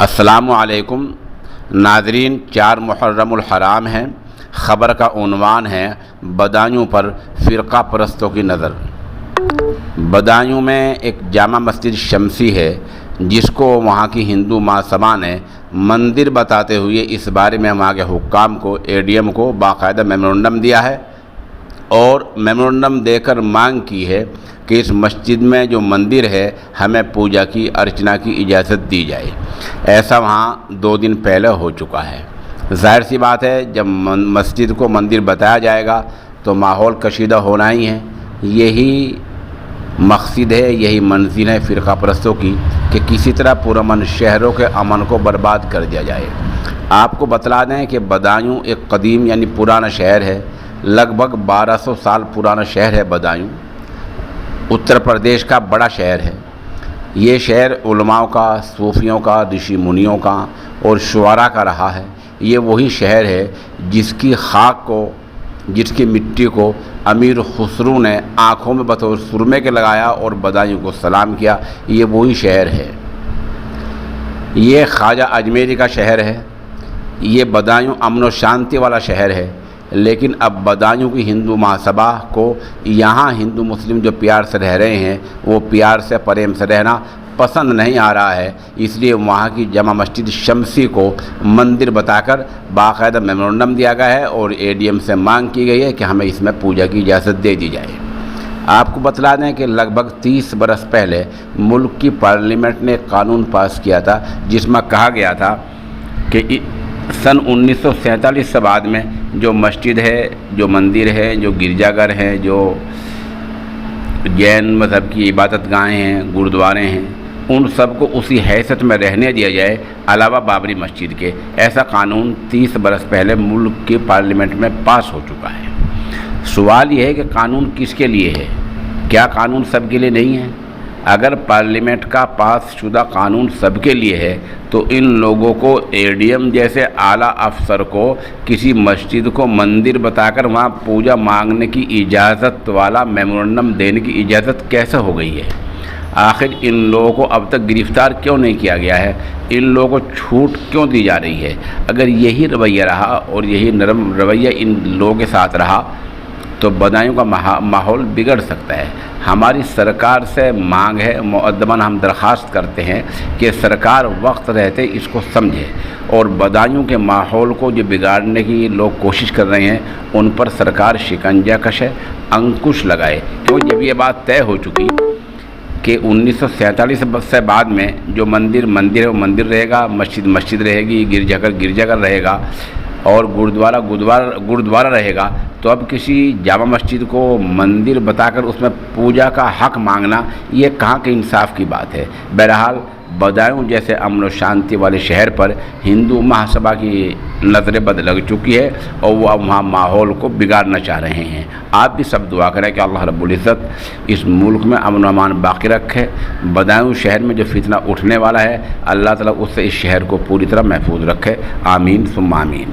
السلام علیکم ناظرین، 4 محرم الحرام ہے۔ خبر کا عنوان ہے بدایوں پر فرقہ پرستوں کی نظر۔ بدایوں میں ایک جامع مسجد شمسی ہے جس کو وہاں کی ہندو مہاسبھا نے مندر بتاتے ہوئے اس بارے میں وہاں کے حکام کو ADM کو باقاعدہ میمورنڈم دیا ہے اور میمورنڈم دے کر مانگ کی ہے کہ اس مسجد میں جو مندر ہے ہمیں پوجا کی ارچنا کی اجازت دی جائے۔ ایسا وہاں 2 دن پہلے ہو چکا ہے۔ ظاہر سی بات ہے، جب مسجد کو مندر بتایا جائے گا تو ماحول کشیدہ ہونا ہی ہے۔ یہی مقصد ہے، یہی منزل ہے فرقہ پرستوں کی کہ کسی طرح پرامن شہروں کے امن کو برباد کر دیا جائے۔ آپ کو بتلا دیں کہ بدایوں ایک قدیم یعنی پرانا شہر ہے، لگ بھگ 1200 سال پرانا شہر ہے بدایوں۔ اتر پردیش کا بڑا شہر ہے۔ یہ شہر علماء کا، صوفیوں کا، رشی منیوں کا اور شعراء کا رہا ہے۔ یہ وہی شہر ہے جس کی خاک کو، جس کی مٹی کو امیر خسرو نے آنکھوں میں بطور سرمے کے لگایا اور بدایوں کو سلام کیا۔ یہ وہی شہر ہے۔ یہ خواجہ اجمیری کا شہر ہے۔ یہ بدایوں امن و شانتی والا شہر ہے، لیکن اب بدایوں کی ہندو مہاسبھا کو یہاں ہندو مسلم جو پیار سے رہ رہے ہیں وہ پیار سے پریم سے رہنا پسند نہیں آ رہا ہے۔ اس لیے وہاں کی جامع مسجد شمسی کو مندر بتا کر باقاعدہ میمورنڈم دیا گیا ہے اور ADM سے مانگ کی گئی ہے کہ ہمیں اس میں پوجا کی اجازت دے دی جائے۔ آپ کو بتلا دیں کہ لگ بھگ 30 برس پہلے ملک کی پارلیمنٹ نے ایک قانون پاس کیا تھا جس میں کہا گیا تھا کہ سن 1947 سے بعد میں جو مسجد ہے، جو مندر ہے، جو گرجا گھر ہیں، جو جین مذہب کی عبادت گاہیں ہیں، گرودوارے ہیں، ان سب کو اسی حیثیت میں رہنے دیا جائے علاوہ بابری مسجد کے۔ ایسا قانون 30 برس پہلے ملک کی پارلیمنٹ میں پاس ہو چکا ہے۔ سوال یہ ہے کہ قانون کس کے لیے ہے؟ کیا قانون سب کے لیے نہیں ہے؟ اگر پارلیمنٹ کا پاس شدہ قانون سب کے لیے ہے تو ان لوگوں کو ADM جیسے اعلیٰ افسر کو کسی مسجد کو مندر بتا کر وہاں پوجا مانگنے کی اجازت والا میمورنڈم دینے کی اجازت کیسے ہو گئی ہے؟ آخر ان لوگوں کو اب تک گرفتار کیوں نہیں کیا گیا ہے؟ ان لوگوں کو چھوٹ کیوں دی جا رہی ہے؟ اگر یہی رویہ رہا اور یہی نرم رویہ ان لوگوں کے ساتھ رہا تو بدایوں کا ماحول بگڑ سکتا ہے۔ ہماری سرکار سے مانگ ہے، مؤدباً ہم درخواست کرتے ہیں کہ سرکار وقت رہتے اس کو سمجھے اور بدایوں کے ماحول کو جو بگاڑنے کی لوگ کوشش کر رہے ہیں ان پر سرکار شکنجہ کشے، انکش لگائے۔ کیوں؟ جب یہ بات طے ہو چکی کہ 1947 سے بعد میں جو مندر ہے وہ مندر رہے گا، مسجد رہے گی، گرجا گھر رہے گا اور گرودوارہ رہے گا، تو اب کسی جامع مسجد کو مندر بتا کر اس میں پوجا کا حق مانگنا یہ کہاں کے انصاف کی بات ہے؟ بہرحال بدایوں جیسے امن و شانتی والے شہر پر ہندو مہاسبھا کی نظر بد لگ چکی ہے اور وہ اب وہاں ماحول کو بگاڑنا چاہ رہے ہیں۔ آپ بھی سب دعا کریں کہ اللہ رب العزت اس ملک میں امن و امان باقی رکھے۔ بدایوں شہر میں جو فتنہ اٹھنے والا ہے اللہ تعالیٰ اس سے اس شہر کو پوری طرح محفوظ رکھے۔ آمین ثم آمین۔